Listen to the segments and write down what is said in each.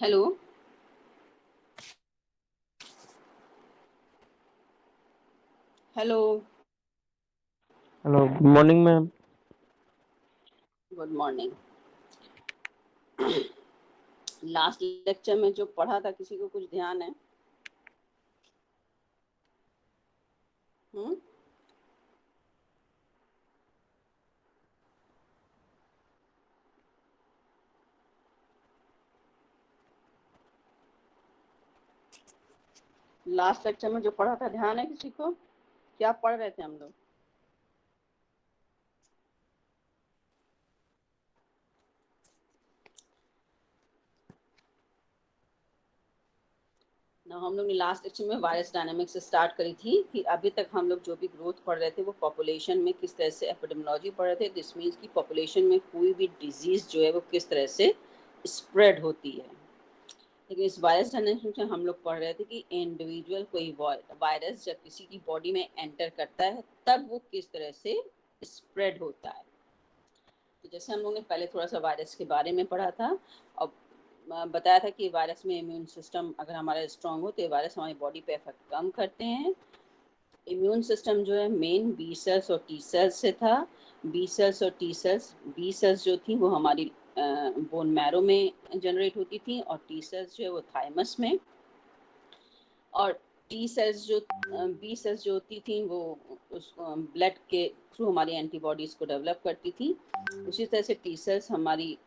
Hello. Hello. Hello, good morning ma'am. Good morning. Last lecture में जो पढ़ा था किसी को कुछ ध्यान है? हम्म। लास्ट लेक्चर में जो पढ़ा था ध्यान है किसी को? क्या पढ़ रहे थे हम लोग? ना, हम लोग ने लास्ट लेक्चर में वायरस डायनामिक्स से स्टार्ट करी थी कि अभी तक हम लोग जो भी ग्रोथ पढ़ रहे थे वो पॉपुलेशन में किस तरह से एपिडेमियोलॉजी पढ़ रहे थे। दिस मीन्स कि पॉपुलेशन में कोई भी डिजीज जो है वो किस तरह से स्प्रेड होती है। लेकिन इस वायरस डायनामिक्स में हम लोग पढ़ रहे थे कि इंडिविजुअल कोई वायरस जब किसी की बॉडी में एंटर करता है तब वो किस तरह से स्प्रेड होता है। तो जैसे हम लोगों ने पहले थोड़ा सा वायरस के बारे में पढ़ा था और बताया था कि वायरस में इम्यून सिस्टम अगर हमारा स्ट्रांग हो तो ये वायरस हमारी बॉडी पे इफेक्ट कम करते हैं। इम्यून सिस्टम जो है मेन बी सेल्स और टी सेल्स से था। बी सेल्स और टी सेल्स, बी सेल्स जो थी वो हमारी बोन मैरो में जनरेट होती थी और टी सेल्स जो है वो थाइमस में। और टी सेल्स जो बी सेल्स जो होती थी वो उस ब्लड के थ्रू हमारी एंटीबॉडीज को डेवलप करती थी। उसी तरह से टी सेल्स हमारी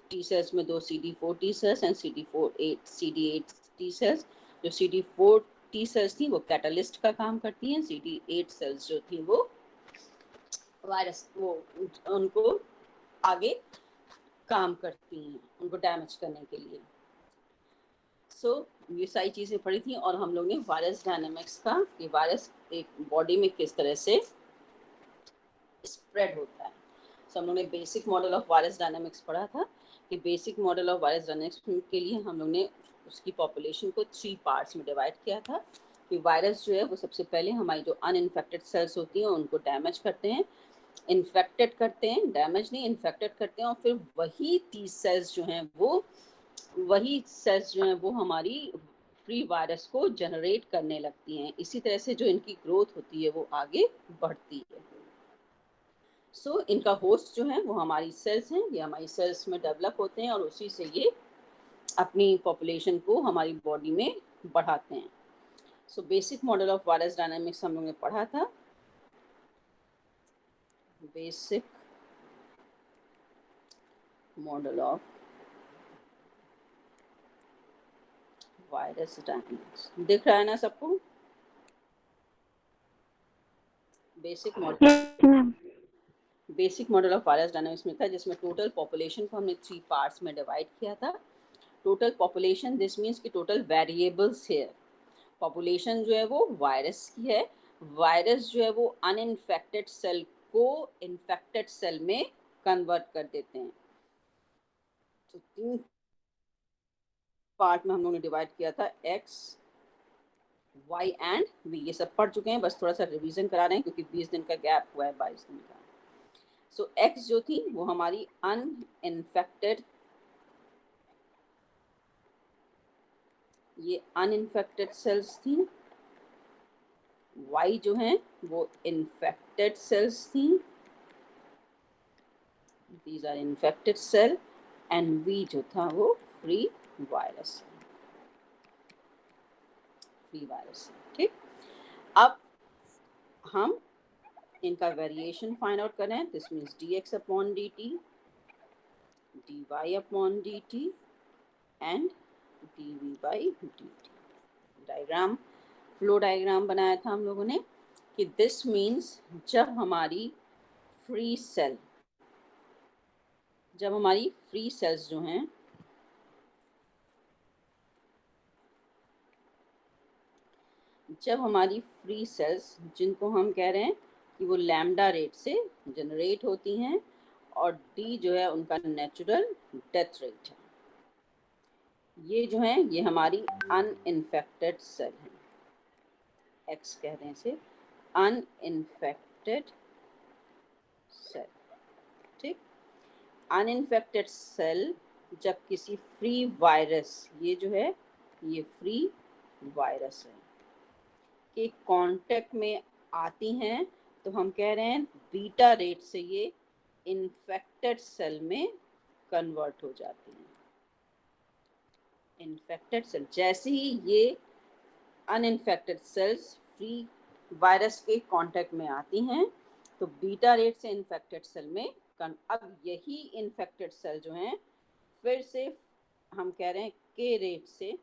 टी सेल्स में दो CD4 T cells and CD8 T cells. जो CD4 टी सेल्स थी वो कैटलिस्ट का काम करती हैं। CD8 सेल्स जो थी वो वायरस वो उनको आगे काम करती हैं उनको डैमेज करने के लिए। ये सारी चीज़ें पढ़ी थी और हम लोग ने वायरस डायनामिक्स का ये वायरस एक बॉडी में किस तरह से स्प्रेड होता है। हम लोग ने basic model of virus dynamics पढ़ा था कि basic model of virus dynamics के लिए हम लोग ने उसकी पॉपुलेशन को 3 पार्ट्स में डिवाइड किया था कि वायरस जो है वो सबसे पहले हमारी जो अनइन्फेक्टेड सेल्स होती हैं उनको डैमेज करते हैं, इन्फेक्टेड करते हैं, डैमेज नहीं इन्फेक्टेड करते हैं और फिर वही टी सेल्स जो हैं वो हमारी फ्री वायरस को जनरेट करने लगती हैं। इसी तरह से जो इनकी ग्रोथ होती है वो आगे बढ़ती है। इनका होस्ट जो है वो हमारी सेल्स हैं। ये हमारी सेल्स में डेवलप होते हैं और उसी से ये अपनी पॉपुलेशन को हमारी बॉडी में बढ़ाते हैं। Basic model of virus dynamics हम लोग ने पढ़ा था। Basic model of virus dynamics दिख रहा है ना सबको? Basic model yes ma'am. Basic model of virus dynamics में था जिसमें टोटल पॉपुलेशन को हमने 3 पार्ट्स में डिवाइड किया था। टोटल पॉपुलेशन दिस मीन्स कि टोटल वेरिएबल्स है। पॉपुलेशन जो है वो वायरस की है। वायरस जो है वो अनइन्फेक्टेड सेल को इन्फेक्टेड सेल में कन्वर्ट कर देते हैं। तो 3 पार्ट में हम लोगों ने डिवाइड किया था, एक्स वाई एंड वी। ये सब पढ़ चुके हैं, बस थोड़ा सा रिवीजन करा रहे हैं क्योंकि 20 दिन का गैप हुआ है, 22 दिन का। एक्स जो थी वो हमारी अनइन्फेक्टेड, ये अनइन्फेक्टेड सेल्स थी। वाई जो है वो इन्फेक्टेड सेल्स थी, these are infected cell. And V जो था वो फ्री वायरस, ठीक। अब हम इनका वेरिएशन फाइंड आउट करें। This means dx upon dt, dy upon dt and dv by dt। Diagram, flow diagram बनाया था हम लोगों ने कि दिस मीन्स जब हमारी फ्री सेल्स जो हैं जिनको हम कह रहे हैं कि वो लैम्डा रेट से जनरेट होती हैं और डी जो है उनका नेचुरल डेथ रेट है। ये जो है ये हमारी अनइन्फेक्टेड सेल है, एक्स कह रहे हैं इसे अनइन्फेक्टेड सेल, ठीक। अनइन्फेक्टेड सेल जब किसी फ्री वायरस, ये जो है ये फ्री वायरस है, के कांटेक्ट में आती हैं, तो हम कह रहे हैं बीटा रेट से ये इन्फेक्टेड सेल में कन्वर्ट हो जाती हैं। इन्फेक्टेड सेल, जैसे ही ये अनइन्फेक्टेड सेल्स फ्री वायरस के कांटेक्ट में आती हैं, तो बीटा रेट से इन्फेक्टेड सेल में अब यही इन्फेक्टेड सेल जो हैं फिर से हम कह रहे हैं के रेट से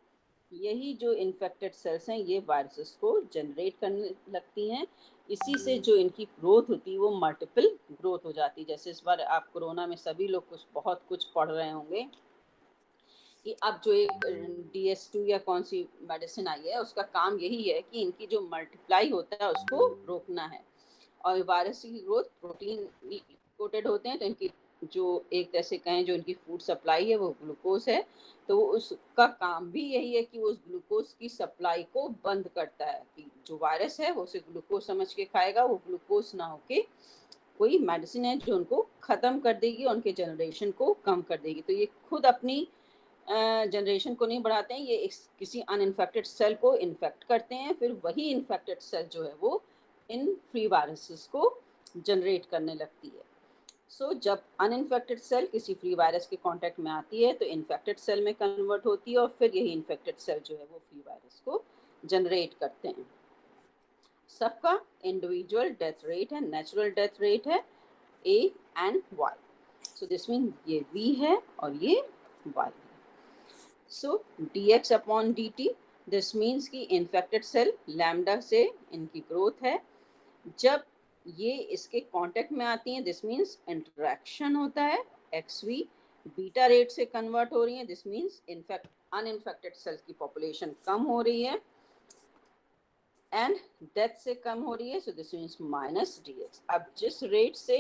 यही जो इन्फेक्टेड सेल्स हैं ये वायरसेस को जनरेट करने लगती हैं। इसी से जो इनकी ग्रोथ होती है वो मल्टीपल ग्रोथ हो जाती है। जैसे इस बार आप कोरोना में सभी लोग बहुत कुछ पढ़ रहे होंगे कि अब जो एक DS2 या कौन सी मेडिसिन आई है उसका काम यही है कि इनकी जो मल्टीप्लाई होता है उसको रोकना है। और वायरस की ग्रोथ प्रोटीन कोटेड होते हैं, तो इनकी जो एक तरह कहें जो इनकी फूड सप्लाई है वो ग्लूकोज है, तो उसका काम भी यही है कि वो उस ग्लूकोज की सप्लाई को बंद करता है कि जो वायरस है वो उसे ग्लूकोज समझ के खाएगा, वो ग्लूकोज ना होके कोई मेडिसिन है जो उनको खत्म कर देगी, उनके जनरेशन को कम कर देगी। तो ये खुद अपनी जनरेशन को नहीं बढ़ाते हैं, ये किसी अनइन्फेक्टेड सेल को इन्फेक्ट करते हैं, फिर वही इन्फेक्टेड सेल जो है वो इन फ्री वायरसेस को जनरेट करने लगती है। सो जब अनइन्फेक्टेड सेल किसी फ्री वायरस के कांटेक्ट में आती है तो इन्फेक्टेड सेल में कन्वर्ट होती है और फिर यही इन्फेक्टेड सेल जो है वो फ्री वायरस को जनरेट करते हैं। सबका इंडिविजुअल डेथ रेट है, नेचुरल डेथ रेट है A and Y। So this mean ये V है और ये Y है। सो dx upon dt, this means कि इन्फेक्टेड सेल लैम्डा से इनकी ग्रोथ है, जब ये इसके कांटेक्ट में आती हैं दिस मीन्स इंटरेक्शन होता है, xv बीटा रेट से कन्वर्ट हो रही है, this means infect uninfected cells की पॉपुलेशन कम हो रही है एंड डेथ से कम हो रही है, सो दिस मीन्स माइनस dx। अब जिस रेट से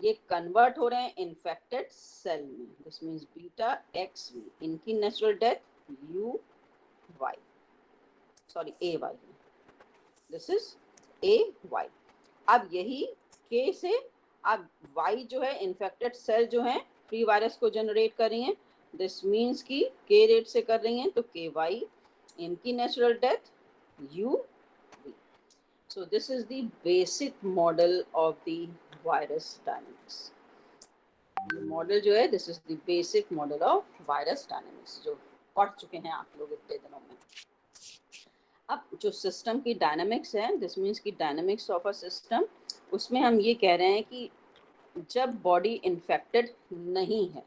ये कन्वर्ट हो रहे हैं इन्फेक्टेड सेल में, दिस मीन्स बीटा xv, इनकी natural death uy, sorry ay, this is ay। अब यही k से अब y जो है इन्फेक्टेड सेल जो है फ्री वायरस को जनरेट कर रही हैं, दिस मीन्स की k रेट से कर रही हैं, तो ky, इनकी natural death u। So this is the basic model of the virus dynamics। ये मॉडल जो है this is the basic model of virus dynamics जो पढ़ चुके हैं आप लोग इतने दिनों में। अब जो सिस्टम की डायनेमिक्स है, दिस मीन्स की डायनेमिक्स ऑफ अ सिस्टम, उसमें हम ये कह रहे हैं कि जब बॉडी इन्फेक्टेड नहीं है,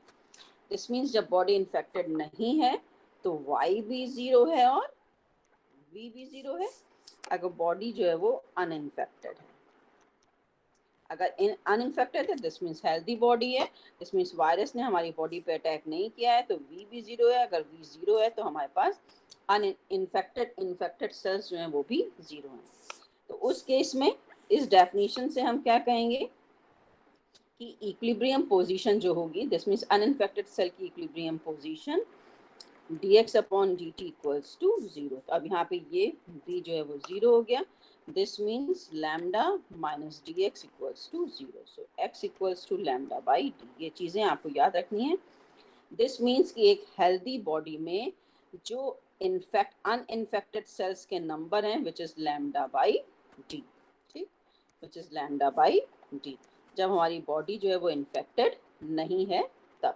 दिस मीन्स जब बॉडी इन्फेक्टेड नहीं है तो y भी 0 है और v भी 0 है। अगर बॉडी जो है वो अनइन्फेक्टेड है, अगर अनइन्फेक्टेड है दिस मीन्स हेल्दी बॉडी है, दिस मीन्स वायरस ने हमारी बॉडी पे अटैक नहीं किया है, तो v भी 0 है। अगर v 0 है तो हमारे पास इन्फेक्टेड सेल्स जो हैं वो भी 0 हैं। तो उस केस में इस डेफिनेशन से हम क्या कहेंगे कि इक्विलिब्रियम पोजीशन जो होगी, दिस मीन्स अनइन्फेक्टेड सेल की equilibrium position dx upon dt equals to 0। तो अब यहाँ पे ये v जो है वो 0 हो गया, this means lambda minus dx equals to 0। So x equals to lambda by d, ये चीज़ें आपको याद रखनी है। दिस मीन्स कि एक हेल्दी बॉडी में जो अनइन्फेक्टेड सेल्स के नंबर हैं which is lambda by D, ठीक, which is lambda by D, जब हमारी बॉडी जो है वो इन्फेक्टेड नहीं है तब।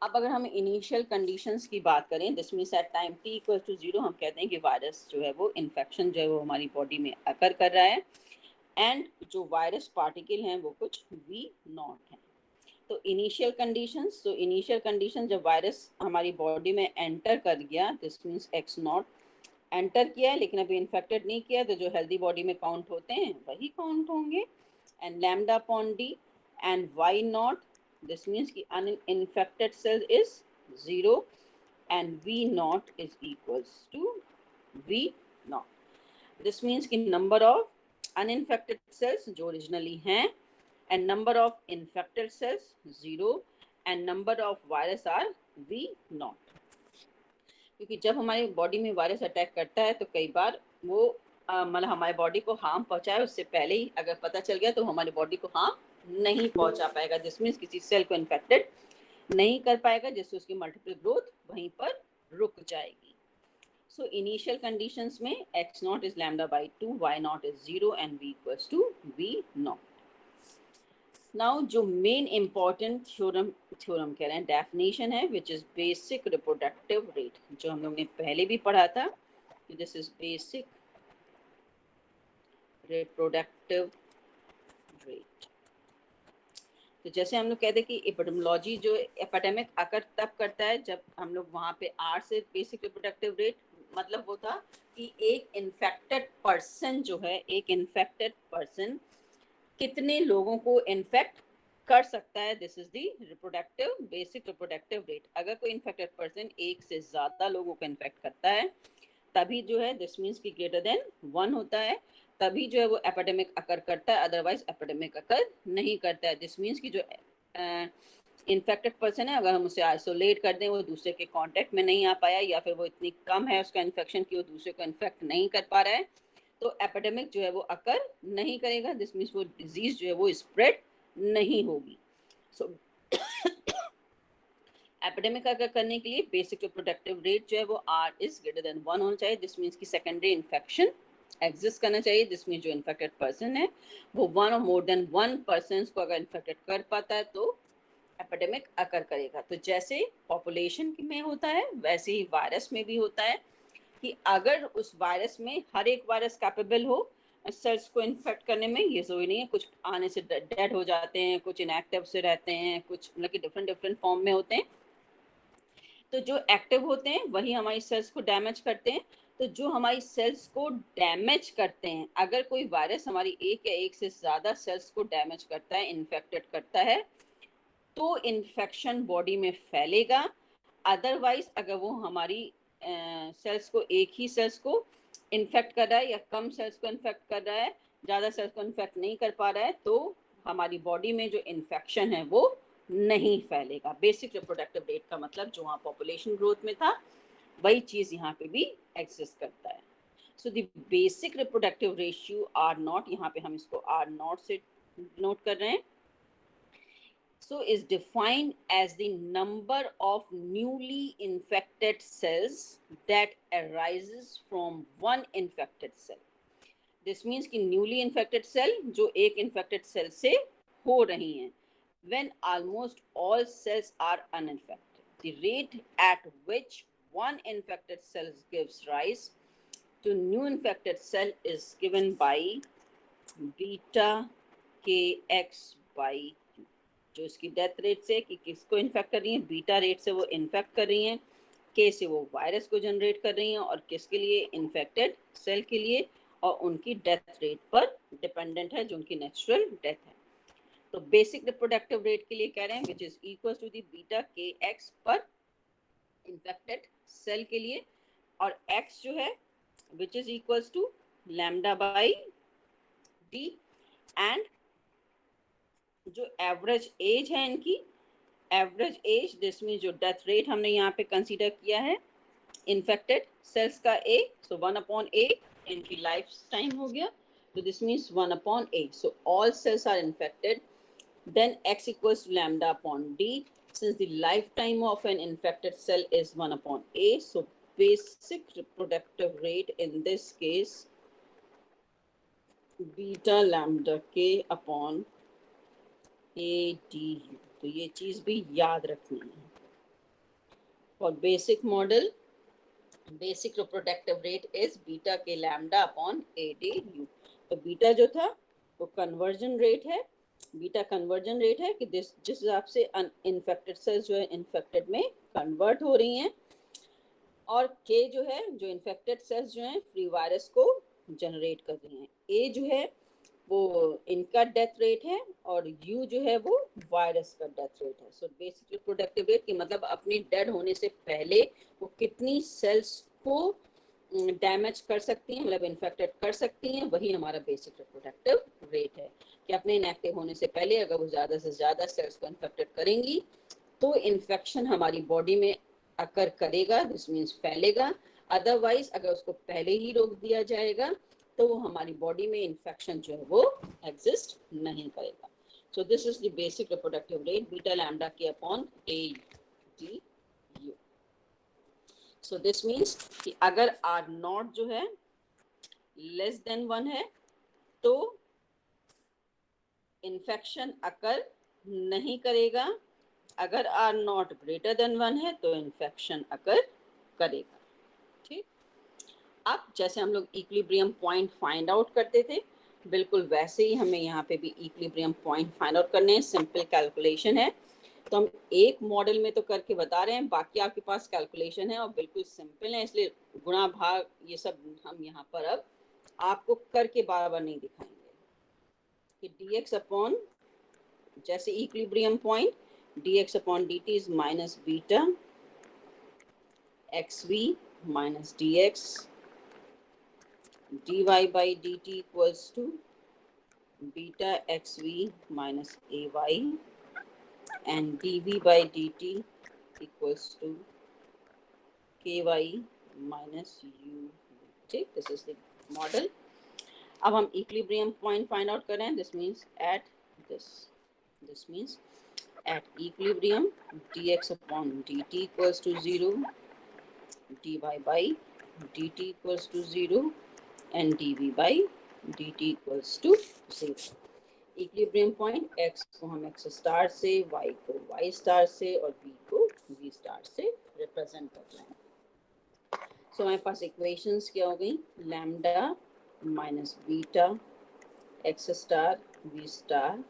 अब अगर हम इनिशियल कंडीशंस की बात करें, this means at time t equal to 0 हम कहते हैं कि वायरस जो है वो इन्फेक्शन जो है वो हमारी बॉडी में अकर कर रहा है एंड जो वायरस पार्टिकल हैं वो कुछ v0 हैं। तो इनिशियल कंडीशंस, तो इनिशियल कंडीशन जब वायरस हमारी बॉडी में एंटर कर गया, दिस मीन्स x0 एंटर किया है लेकिन अभी इन्फेक्टेड नहीं किया, तो जो हेल्दी बॉडी में काउंट होते हैं वही काउंट होंगे and lambda upon D and y0, this means कि uninfected cell is 0 and v0 is equals to v0। this means कि number of uninfected cells जो originally हैं and number of infected cells 0 and number of virus are v0। क्योंकि जब हमारी body में virus attack करता है तो कई बार वो मतलब हमारी बॉडी को हार्म पहुंचाए उससे पहले ही अगर पता चल गया तो हमारी बॉडी को हार्म नहीं पहुंचा पाएगा, दिस मीन्स किसी सेल को इन्फेक्टेड नहीं कर पाएगा, जिससे उसकी मल्टीपल ग्रोथ वहीं पर रुक जाएगी। सो इनिशियल कंडीशंस में x not is lambda by 2, y not is 0 and v equals to v not. Now जो मेन इंपॉर्टेंट थ्योरम कह रहे हैं, डेफिनेशन है, which is basic reproductive rate, जो हम लोग ने पहले भी पढ़ा था। This is basic reproductive rate. तो जैसे हम लोग कहते हैं कि एपिडेमियोलॉजी जो एपिडेमिक अकर तब करता है जब हम लोग वहाँ पे आर से बेसिक रिप्रोडक्टिव रेट, मतलब वो था कि एक इन्फेक्टेड पर्सन जो है, एक इन्फेक्टेड पर्सन कितने लोगों को इन्फेक्ट कर सकता है, this is the reproductive basic reproductive rate. अगर कोई इन्फेक्टेड पर्सन एक से ज्यादा लोगों को इन्फेक्ट करता है तभी जो है, दिस मीन्स की ग्रेटर देन 1 होता है, तभी जो है वो एपिडेमिक अकर करता है, अदरवाइज एपिडेमिक अकर नहीं करता है। दिस मीन्स की जो इन्फेक्टेड पर्सन है, अगर हम उसे आइसोलेट कर दें, वो दूसरे के कांटेक्ट में नहीं आ पाया, या फिर वो इतनी कम है उसका इन्फेक्शन कि वो दूसरे को इन्फेक्ट नहीं कर पा रहा है, तो एपिडेमिक जो है वो अकर नहीं करेगा। दिस मीन्स वो डिजीज जो है वो स्प्रेड नहीं होगी। सो एपिडेमिक अगर करने के लिए बेसिक रिप्रोडक्टिव रेट जो है वो r इज ग्रेटर देन 1 होना चाहिए। दिस मीन्स की सेकेंडरी इन्फेक्शन एग्जिस्ट करना चाहिए। दिस मीन्स जो इन्फेक्टेड पर्सन है वो 1 और मोर देन 1 पर्सन को अगर इन्फेक्टेड कर पाता है तो एपिडेमिक अकर करेगा। तो जैसे पॉपुलेशन में होता है वैसे ही वायरस में भी होता है कि अगर उस वायरस में हर एक वायरस कैपेबल हो सेल्स को इन्फेक्ट करने में, ये जरूरी नहीं है, कुछ आने से डेड हो जाते हैं, कुछ इनएक्टिव से रहते हैं, कुछ मतलब कि डिफरेंट डिफरेंट फॉर्म में होते हैं। तो जो एक्टिव होते हैं वही हमारी सेल्स को डैमेज करते हैं। तो जो हमारी सेल्स को डैमेज करते हैं, अगर कोई वायरस हमारी एक या एक से ज्यादा सेल्स को डैमेज करता है, इन्फेक्टेड करता है, तो इन्फेक्शन बॉडी में फैलेगा। अदरवाइज अगर वो हमारी सेल्स को, एक ही सेल्स को इन्फेक्ट कर रहा है या कम सेल्स को इन्फेक्ट कर रहा है, ज़्यादा सेल्स को इन्फेक्ट नहीं कर पा रहा है, तो हमारी बॉडी में जो इन्फेक्शन है वो नहीं फैलेगा। बेसिक रिप्रोडक्टिव रेट का मतलब जो वहाँ पॉपुलेशन ग्रोथ में था वही चीज़ यहाँ पे भी एग्जिस्ट करता है। So the basic reproductive ratio R not, यहाँ पे हम इसको आर नॉट से नोट कर रहे हैं, so is defined as the number of newly infected cells that arises from one infected cell. This means कि newly infected cell जो एक infected cell से हो रही हैं, when almost all cells are uninfected. The rate at which one infected cell gives rise to new infected cell is given by beta kx by जो इसकी death rate से कि किसको इन्फेक्ट कर रही है, बीटा रेट से वो इन्फेक्ट कर रही हैं, के से वो वायरस को जनरेट कर रही हैं, और किसके लिए, इन्फेक्टेड सेल के लिए, और उनकी डेथ रेट पर डिपेंडेंट है जो उनकी नेचुरल डेथ है। तो बेसिक रिप्रोडक्टिव रेट के लिए कह रहे हैं which is equal to the beta के एक्स पर इन्फेक्टेड सेल के लिए, और एक्स जो है which is equal to lambda by D, and जो एवरेज एज है इनकी, एवरेज एज, दिस मीन जो डेथ रेट हमने यहाँ पे कंसीडर किया है इन्फेक्टेड सेल्स का ए, सो 1/a इनकी लाइफ टाइम हो गया, तो this means 1/a, so all cells are infected, then x equals to lambda upon d, since the lifetime of an infected cell is 1/a, so basic reproductive rate in this case beta lambda k upon ADU। तो ये चीज भी याद रखनी है। For basic model, basic reproductive rate is beta k lambda upon ADU। तो beta जो था वो कन्वर्जन रेट है, बीटा कन्वर्जन रेट है कि जिस हिसाब से इन्फेक्टेड सेल्स जो है इन्फेक्टेड में कन्वर्ट हो रही हैं, और के जो है जो इन्फेक्टेड सेल्स जो हैं फ्री वायरस को जनरेट कर रही हैं, ए जो है वो इनका डेथ रेट है, और यू जो है वो वायरस का डेथ रेट है। सो बेसिक रिप्रोडक्टिव रेट की मतलब अपनी डेड होने से पहले वो कितनी सेल्स को डैमेज कर सकती हैं, मतलब इन्फेक्टेड कर सकती हैं, वही हमारा बेसिक रिप्रोडक्टिव रेट है। कि अपने इनएक्टिव होने से पहले अगर वो ज़्यादा से ज़्यादा सेल्स को इन्फेक्टेड करेंगी तो इन्फेक्शन हमारी बॉडी में अकर करेगा, दिस मीन्स फैलेगा। अदरवाइज अगर उसको पहले ही रोक दिया जाएगा तो वो हमारी बॉडी में इन्फेक्शन जो है वो एग्जिस्ट नहीं करेगा। So this is the basic reproductive rate, beta lambda k upon a d u. So this means कि अगर R नॉट जो है लेस देन 1 है तो इन्फेक्शन अकर नहीं करेगा, अगर R नॉट ग्रेटर देन 1 है तो इन्फेक्शन अकर करेगा। ठीक, अब जैसे हम लोग इक्विलिब्रियम पॉइंट फाइंड आउट करते थे, बिल्कुल वैसे ही हमें यहाँ पे भी इक्विलिब्रियम पॉइंट फाइंड आउट करने हैं। सिंपल कैलकुलेशन है, तो हम एक मॉडल में तो करके बता रहे हैं, बाकी आपके पास कैलकुलेशन है और बिल्कुल सिंपल है, इसलिए गुणा भाग ये सब हम यहाँ पर अब आपको करके बार बार नहीं दिखाएंगे कि dx अपॉन, जैसे equilibrium point dx upon dt is minus beta xv minus dx dy by dt equals to beta xv minus ay and dv by dt equals to ky minus u। ठीक, this is the model. अब हम equilibrium point find out कर रहे हैं। This means at this means at equilibrium dx upon dt equals to 0, dy by dt equals to 0 and dv by dt equals to 0। Equilibrium point x को हम x star से, y को y star से और v को v star से represent कर रहे हैं। सो हमारे पास इक्वेशंस क्या हो गई, lambda minus beta x star v star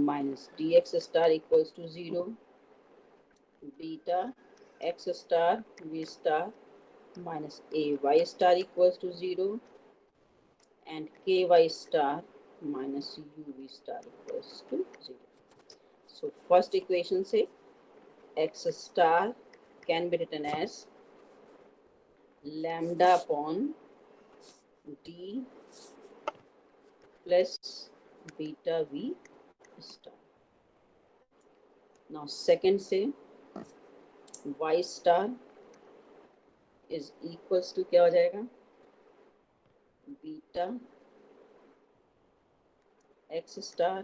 minus dx star equals to 0, beta x star v star minus ay star equals to 0 and ky star minus uv star equals to 0। So first equation say x star can be written as lambda upon d plus beta v star। Now second say y star is equals to क्या हो जाएगा, beta X star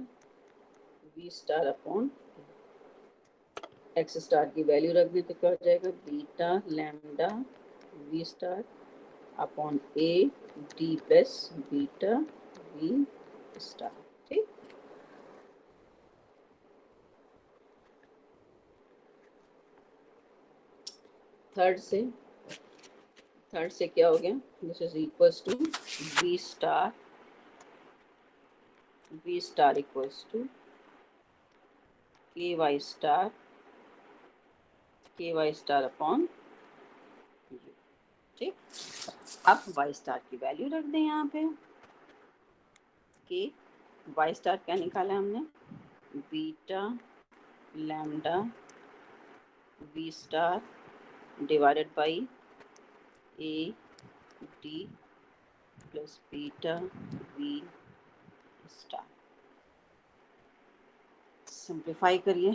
V star upon, X star की value रख दें तो क्या हो जाएगा, beta lambda V star upon A D plus beta V star. ठीक, थर्ड से क्या हो गया, this is equals to V star equals to K Y star upon U. ठीक, अब वाई स्टार की वैल्यू रख दें यहाँ पे, के वाई स्टार क्या निकाला हमने, beta lambda V star divided by A D plus beta V star. Simplify करिए,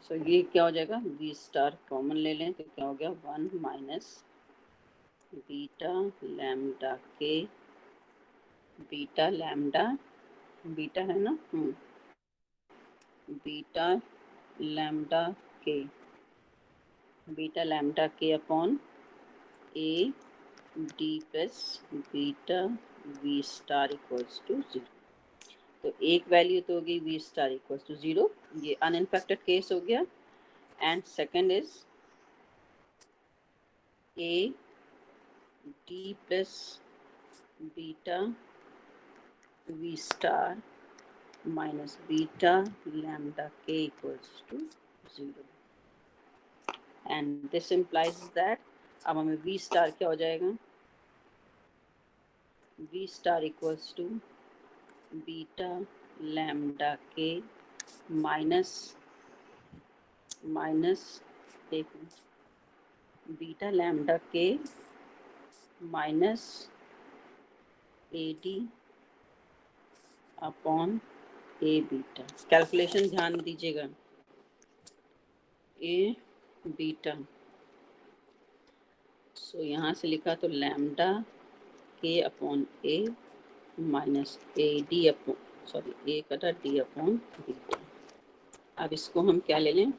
सो ये क्या हो जाएगा, वी स्टार कॉमन ले लें तो क्या हो गया, 1 माइनस बीटा लैम्डा के, बीटा लैम्डा, बीटा है ना, बीटा लैम्डा के, बीटा लैम्डा के upon A D plus beta V star equals to 0। तो एक वैल्यू तो होगी वी स्टार इक्वल्स टू 0, ये अनइन्फेक्टेड केस हो गया, and second is A D plus beta V star minus beta lambda K equals to 0, and this implies that, अब हमें V star क्या हो जाएगा, V star equals to beta lambda K minus एक beta lambda K minus A D upon A beta. Calculation ध्यान दीजिएगा, ए beta, सो यहाँ से लिखा तो लैम्डा के upon A minus A D upon A कटा डी अपॉन बीटा। अब इसको हम क्या ले लें,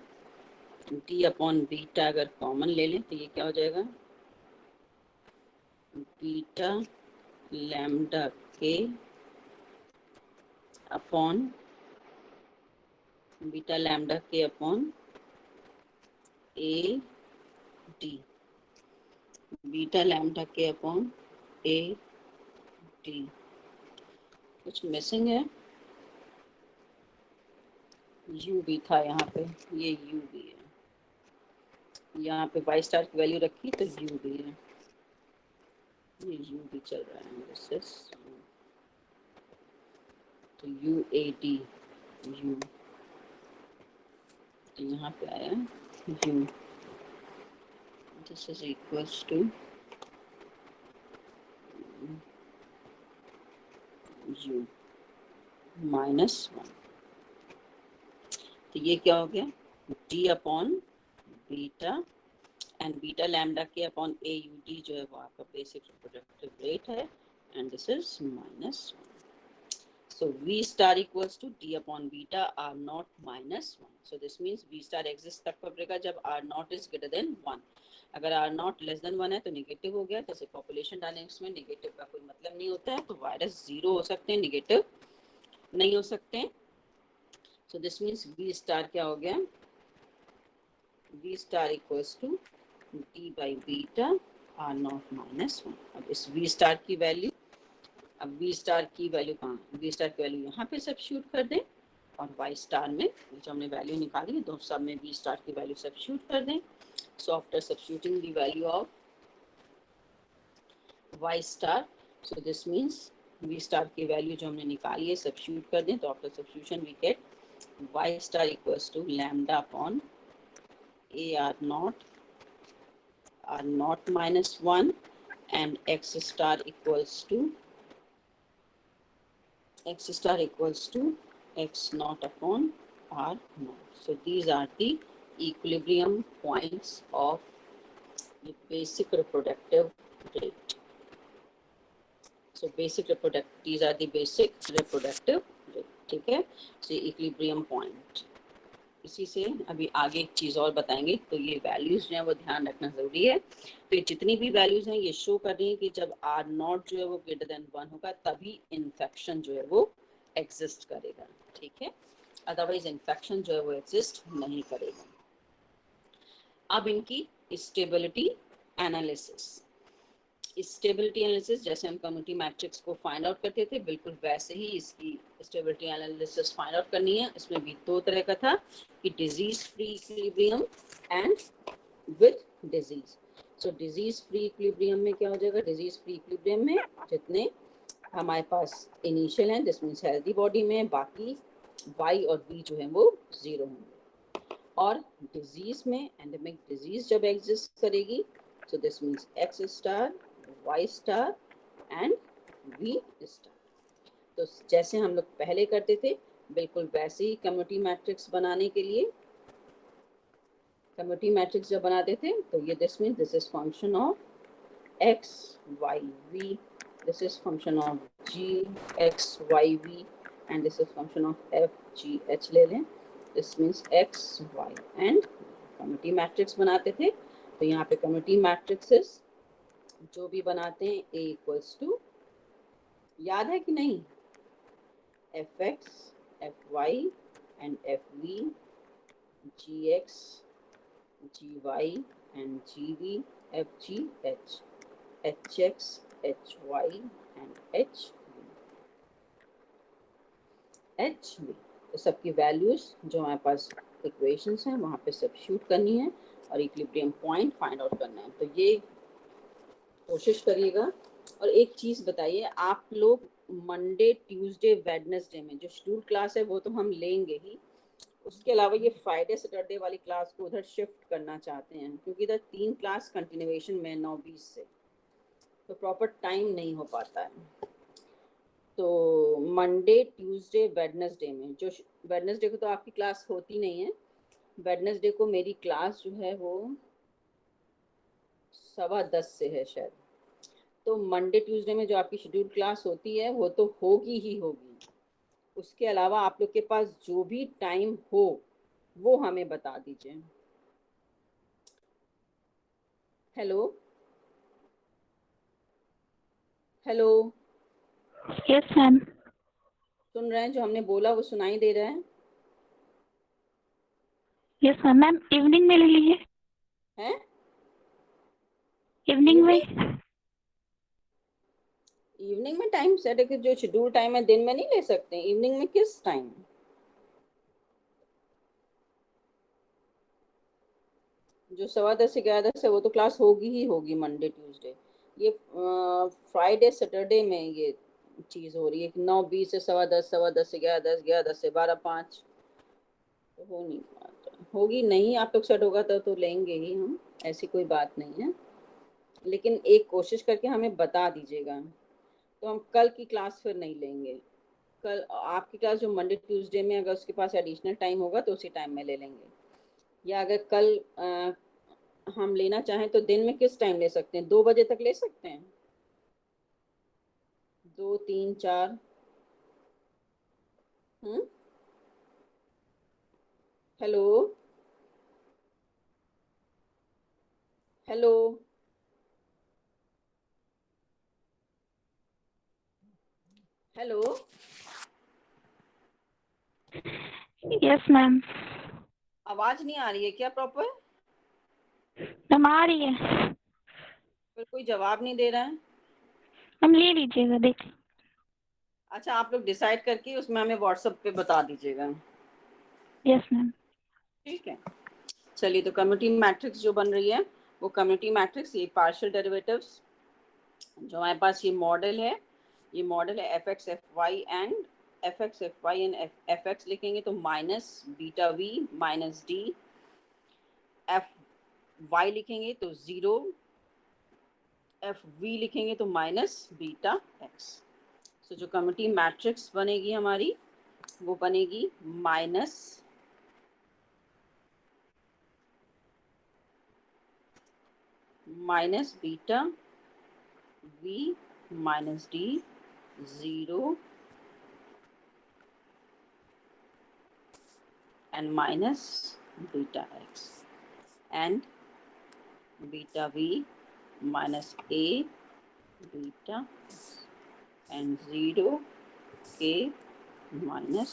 डी अपॉन बीटा अगर कॉमन ले लें तो ये क्या हो जाएगा, बीटा लैम्डा के upon A D, beta lambda के अपॉन ए डी। कुछ मिसिंग है, यू भी था यहाँ पे, ये यू भी है, यहाँ पे वाई स्टार की वैल्यू रखी तो यू भी है, ये यू भी चल रहा है। दिस इज तो यू ए डी यू, तो यहाँ पे आया U, this is equals to U minus 1। तो ये क्या हो गया, D upon beta and beta lambda के अपॉन ए यू डी जो है वो आपका बेसिक रिप्रोडक्टिव रेट है, and this is minus 1। So V star equals to D upon beta R naught minus 1. So this means V star exists तब कब रहेगा, जब R naught is greater than 1. अगर R naught less than 1 है तो negative हो गया। जैसे पॉपुलेशन डायनेमिक्स में नेगेटिव का कोई मतलब नहीं होता है, तो वायरस 0 हो सकते हैं, नेगेटिव नहीं हो सकते। So this means V star क्या हो गया, V star equals to D by beta R naught minus 1। अब इस V star की वैल्यू, अब V स्टार की वैल्यू कहाँ, V स्टार की वैल्यू यहाँ पे सब्स्टिट्यूट कर दें, और Y स्टार में जो हमने वैल्यू निकाली है, दोनों सब में V स्टार की वैल्यू सब्स्टिट्यूट कर दें। So after substituting the value of Y star, so this means V star की वैल्यू जो हमने निकाली है सब्स्टिट्यूट कर दें, तो after substitution we get Y star equals to lambda upon A R not minus 1 and X star equals to X star equals to X naught upon R naught. So these are the equilibrium points of the basic reproductive rate. So these are the basic reproductive rate. ठीक है, so equilibrium point. इसी से अभी आगे एक चीज और बताएंगे, तो ये वैल्यूज जो है वो ध्यान रखना जरूरी है। तो ये जितनी भी वैल्यूज हैं ये शो कर रही है कि जब R नॉट जो है वो ग्रेटर देन 1 होगा तभी इन्फेक्शन जो है वो एग्जिस्ट करेगा, ठीक है, अदरवाइज इन्फेक्शन जो है वो एग्जिस्ट नहीं करेगा। अब इनकी स्टेबिलिटी एनालिसिस, स्टेबिलिटी एनालिसिस जैसे हम कम्युनिटी मैट्रिक्स को फाइंड आउट करते थे, बिल्कुल वैसे ही इसकी स्टेबिलिटी एनालिसिस फाइंड आउट करनी है। इसमें भी दो तरह का था कि disease free equilibrium and with disease. So disease free equilibrium में क्या हो जाएगा, डिजीज फ्री इक्विलिब्रियम में जितने हमारे पास इनिशियल हैं, दिस मीन्स हेल्दी बॉडी में, बाकी वाई और वी जो है वो 0 होंगे। और डिजीज में एंडेमिक डिजीज जब एग्जिस्ट करेगी, so this means X star, Y star and V star. तो जैसे हम लोग पहले करते थे बिल्कुल वैसे ही कम्युनिटी मैट्रिक्स बनाने के लिए, कम्युनिटी मैट्रिक्स जब बनाते थे तो ये this means this is function of X Y V, this is function of g x y v and this is function of f g h ले लें, this means x y and community matrix बनाते थे। तो यहाँ पे community matrixes जो भी बनाते हैं a इक्वल्स टू, याद है कि नहीं, F X F Y and F V, G X G Y and G V, F G H, H X H Y and H V. तो सबकी वैल्यूज जो हमारे पास इक्वेशंस हैं वहाँ पे सब्स्टिट्यूट करनी है और इक्विलिब्रियम पॉइंट फाइंड आउट करना है। तो ये कोशिश करिएगा। और एक चीज़ बताइए, आप लोग मंडे ट्यूसडे वेडनेसडे में जो शेड्यूल क्लास है वो तो हम लेंगे ही, उसके अलावा ये फ्राइडे सैटरडे वाली क्लास को उधर शिफ्ट करना चाहते हैं, क्योंकि इधर 3 क्लास कंटिन्यूएशन में 9-20 से, तो प्रॉपर टाइम नहीं हो पाता है। तो मंडे ट्यूसडे वेडनेसडे में, जो वेडनेसडे को तो आपकी क्लास होती नहीं है, वेडनेसडे को मेरी क्लास जो है वो 10:15 से है शायद। तो मंडे ट्यूसडे में जो आपकी शेड्यूल क्लास होती है वो तो होगी ही होगी। उसके अलावा आप लोग के पास जो भी टाइम हो वो हमें बता दीजिए। Hello hello, yes ma'am. सुन रहे हैं? जो हमने बोला वो सुनाई दे रहा है? Yes ma'am. मैम इवनिंग में ले लीजिए। हैं? इवनिंग में। इवनिंग में टाइम सेट है कि जो शेड्यूल टाइम है दिन में नहीं ले सकते? इवनिंग में किस टाइम? जो 10:15 से 11:10 है वो तो क्लास होगी ही होगी मंडे ट्यूसडे। ये फ्राइडे सैटरडे में ये चीज हो रही है कि 9:20 से 10:15, 10:15 से 11:10, 11:10 से 12:05। तो हो नहीं पाता। होगी नहीं, आप लोग सेट होगा तो लेंगे ही हम, ऐसी कोई बात नहीं है। लेकिन एक कोशिश करके हमें बता दीजिएगा, तो हम कल की क्लास फिर नहीं लेंगे। कल आपकी क्लास जो मंडे ट्यूसडे में अगर उसके पास एडिशनल टाइम होगा तो उसी टाइम में ले लेंगे। या अगर कल हम लेना चाहें तो दिन में किस टाइम ले सकते हैं? 2 बजे तक ले सकते हैं? 2, 3, 4? Hello hello hello, yes ma'am. आवाज नहीं आ रही है क्या प्रॉपर? मैम आ रही है। फिर कोई जवाब नहीं दे रहा है। मैम ले लीजिएगा, देख। अच्छा, आप लोग डिसाइड करके उसमें हमें व्हाट्सएप पे बता दीजिएगा। Yes ma'am. ठीक है, चलिए। तो कम्युनिटी मैट्रिक्स जो बन रही है वो कम्युनिटी मैट्रिक्स, ये पार्शियल डेरिवेटिव्स जो हमारे पास ये मॉडल है, ये मॉडल है F X F Y and F X F Y and F X लिखेंगे तो minus beta V minus D, F Y लिखेंगे तो 0, एफ वी लिखेंगे तो माइनस बीटा एक्स। सो जो कम्युनिटी मैट्रिक्स बनेगी हमारी वो बनेगी minus beta V minus D 0 and minus beta x and beta v minus a beta and 0 k minus.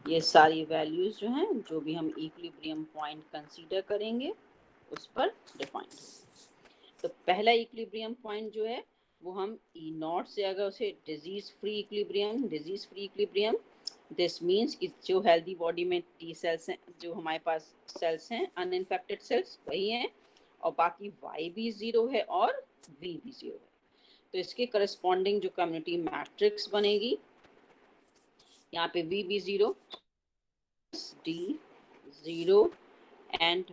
ये सारी वैल्यूज जो हैं जो भी हम इक्विलिब्रियम पॉइंट कंसीडर करेंगे उस पर डिफाइंड। तो पहला इक्विलिब्रियम पॉइंट जो है वो हम ई नॉट से, अगर उसे disease free equilibrium this means कि जो हेल्दी बॉडी में टी सेल्स हैं, जो हमारे पास सेल्स हैं अनइन्फेक्टेड सेल्स वही हैं, और बाकी वाई भी 0 है और वी भी 0 है। तो इसके करस्पॉन्डिंग जो कम्युनिटी मैट्रिक्स बनेगी, यहाँ पे वी भी 0, D 0 and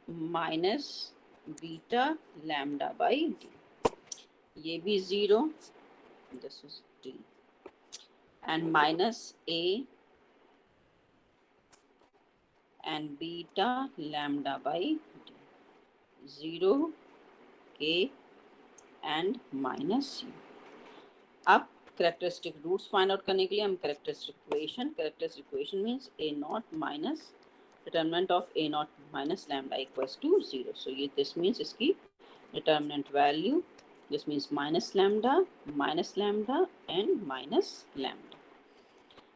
minus beta lambda by D, ये भी 0, this is D and minus A and beta lambda by d, 0 k and minus u। अब कैरेक्टरिस्टिक रूट्स फाइंड आउट करने के लिए हम characteristic equation means a naught minus determinant of a naught minus lambda equals to 0। So ये this means इसकी determinant value, this means minus lambda and minus lambda.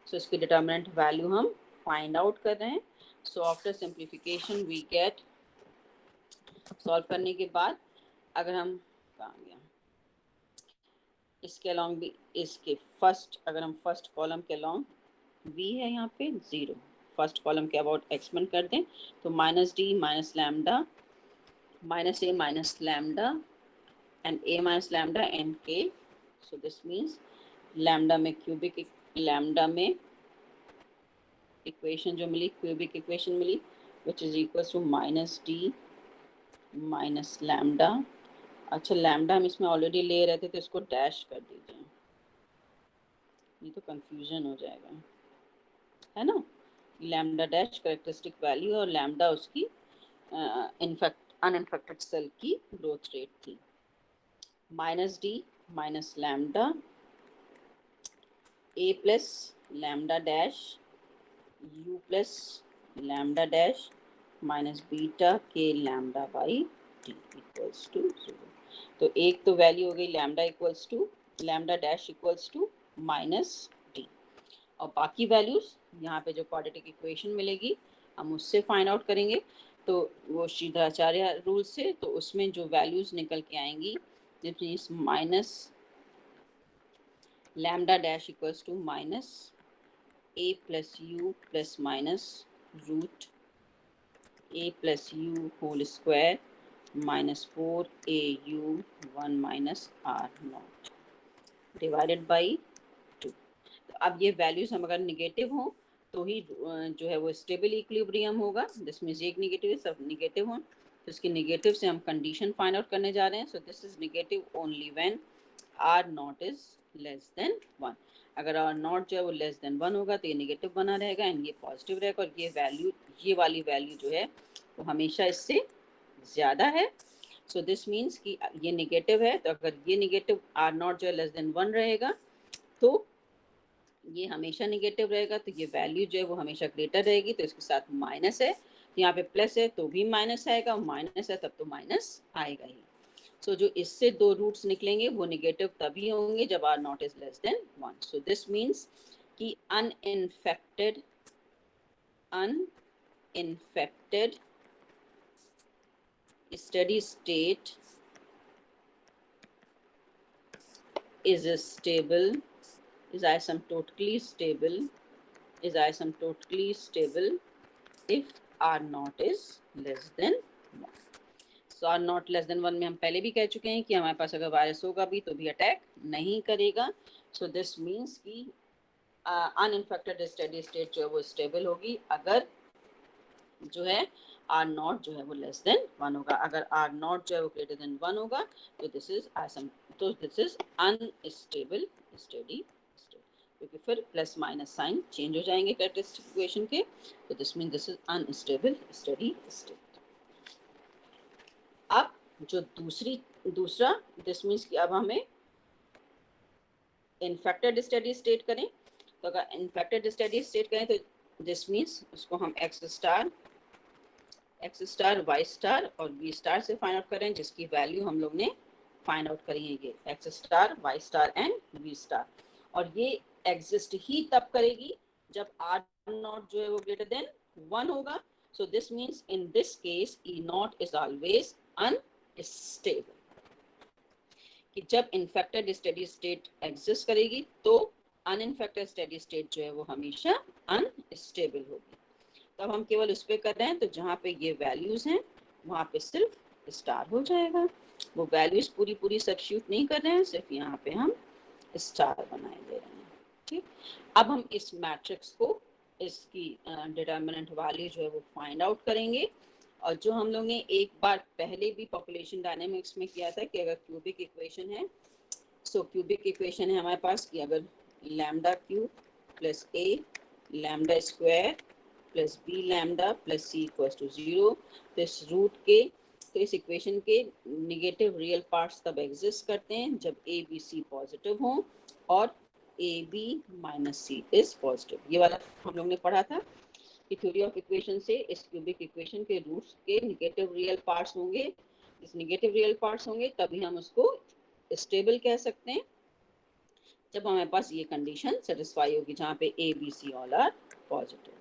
So इसकी determinant value हम find out कर रहे हैं। So after simplification we get, solve करने के बाद अगर हम कहाँ गया, इसके अलॉन्ग भी इसके फर्स्ट, अगर हम फर्स्ट कॉलम के अलॉन्ग v है यहाँ पे 0, फर्स्ट कॉलम के अबाउट एक्सपेंड कर दें तो minus D minus lambda minus A minus lambda and A minus lambda and K. So this means lambda में क्यूबिक, लैम्डा में इक्वेशन जो मिली, क्यूबिक इक्वेशन मिली which is equal to minus D minus lambda. अच्छा, lambda हम इसमें already ले रहे थे तो इसको डैश कर दीजिए, नहीं तो कंफ्यूजन हो जाएगा, है ना। लैम्डा डैश कैरेक्टरिस्टिक वैल्यू और लैम्डा उसकी अनइन्फेक्टेड सेल की ग्रोथ रेट थी। Minus D minus lambda A plus lambda dash U plus lambda dash minus beta K lambda by D equals to 0। तो एक तो वैल्यू हो गई lambda equals to lambda dash equals to minus D, और बाकी values यहाँ पे जो क्वाड्रेटिक इक्वेशन मिलेगी हम उससे फाइंड आउट करेंगे। तो वो श्रीधराचार्य रूल से, तो उसमें जो वैल्यूज निकल के आएंगी means minus lambda dash equals to minus A plus U plus minus root A plus U whole square minus 4au 1 minus R not divided by 2। तो अब ये वैल्यूज हम अगर निगेटिव हो तो ही जो है वो स्टेबल इक्विलिब्रियम होगा। दिस मीन्स एक निगेटिव है, सब निगेटिव हो, तो इसके निगेटिव से हम कंडीशन फाइंड आउट करने जा रहे हैं। So this is negative only when R not is less than 1। अगर आर नॉट जो है वो लेस देन 1 होगा तो ये निगेटिव बना रहेगा एंड ये पॉजिटिव रहेगा, और ये वैल्यू, ये वाली वैल्यू जो है वो हमेशा इससे ज़्यादा है। सो दिस मीन्स कि ये निगेटिव है, तो अगर ये निगेटिव आर नॉट जो है लेस देन 1 रहेगा तो ये हमेशा निगेटिव रहेगा, तो ये वैल्यू जो है वो हमेशा ग्रेटर रहेगी। तो इसके साथ माइनस है, तो यहाँ पे प्लस है तो भी माइनस आएगा, माइनस है तब तो माइनस आएगा ही। सो जो इससे दो रूट्स निकलेंगे वो निगेटिव तभी होंगे जब R not is less than 1। So this means कि uninfected steady state is stable, is asymptotically stable if r naught is less than 1। So R not less than 1 में हम पहले भी कह चुके हैं कि हमारे पास अगर वायरस होगा भी तो भी अटैक नहीं करेगा। सो दिस मीन्स कि अनइन्फेक्टेड स्टेडी स्टेट जो है वो स्टेबल होगी अगर जो है आर नॉट जो है वो लेस देन 1 होगा। अगर आर नॉट जो है वो ग्रेटर देन 1 होगा तो this is unstable steady state, क्योंकि फिर प्लस माइनस साइन चेंज हो जाएंगे कैरेक्टरिस्टिक इक्वेशन के। तो this mean this is unstable steady state. अब जो दूसरा दिस मीन्स कि अब हमें इन्फेक्टेड स्टेडी स्टेट करें, तो अगर इन्फेक्टेड स्टेडी स्टेट करें तो दिस मीन्स उसको हम एक्स स्टार वाई स्टार और वी स्टार से फाइंड आउट करें, जिसकी वैल्यू हम लोग ने फाइंड आउट करी है, ये X star Y star and V star. और ये एग्जिस्ट ही तब करेगी जब आर नॉट जो है वो ग्रेटर देन 1 होगा। सो this means in this case E not is always unstable, कि जब इन्फेक्टेड स्टेडी स्टेट एग्जिस्ट करेगी तो अनइन्फेक्टेड स्टेडी स्टेट जो है वो हमेशा अनस्टेबल होगी। तब हम केवल उस पर कर रहे हैं तो जहाँ पे ये वैल्यूज हैं वहाँ पे सिर्फ स्टार हो जाएगा, वो वैल्यूज पूरी सब्स्टिट्यूट नहीं कर रहे हैं, सिर्फ यहाँ पे हम स्टार बनाए दे रहे हैं। ठीक, अब हम इस मैट्रिक्स को, इसकी डिटर्मिनेंट वैल्यू जो है वो फाइंड आउट करेंगे। और जो हम लोग ने एक बार पहले भी पॉपुलेशन डायनेमिक्स में किया था कि अगर क्यूबिक इक्वेशन है, सो क्यूबिक इक्वेशन है हमारे पास कि अगर lambda cube plus A lambda square plus B lambda plus C equals to 0, तो इस रूट के, तो इस इक्वेशन के निगेटिव रियल पार्ट्स तब एग्जिस्ट करते हैं जब ए बी सी पॉजिटिव हों और A B minus C is positive. ये वाला हम लोग ने पढ़ा था कि थ्योरी ऑफ इक्वेशन से इस क्यूबिक इक्वेशन के रूट्स के निगेटिव रियल पार्ट्स होंगे, इस निगेटिव रियल पार्ट्स होंगे तभी हम उसको स्टेबल कह सकते हैं, जब हमारे पास ये कंडीशन सेटिस्फाई होगी जहाँ पे A B C all are positive,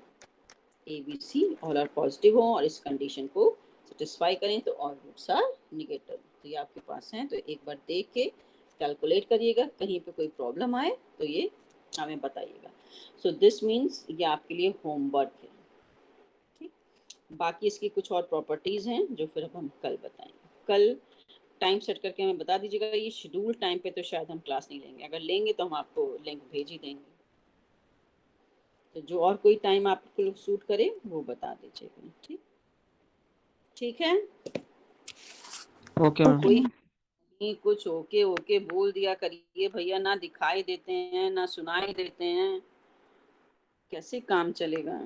A B C all are positive हो और इस कंडीशन को सेटिस्फाई करें तो ऑल रूट्स आर निगेटिव। तो ये आपके पास हैं, तो एक बार देख के कैलकुलेट करिएगा, कहीं पे कोई प्रॉब्लम आए तो ये हमें बताइएगा। सो दिस मीन्स ये आपके लिए होमवर्क है। ठीक, बाकी इसकी कुछ और प्रॉपर्टीज हैं जो फिर अब हम कल बताएंगे। कल टाइम सेट करके हमें बता दीजिएगा। ये शेड्यूल टाइम पे तो शायद हम क्लास नहीं लेंगे, अगर लेंगे तो हम आपको लिंक भेज ही देंगे। तो जो और कोई टाइम आपको सूट करे वो बता दीजिएगा। ठीक, ठीक है। Okay ma'am. कोई कुछ ओके बोल दिया करिए भैया, ना दिखाई देते हैं ना सुनाई देते हैं, कैसे काम चलेगा।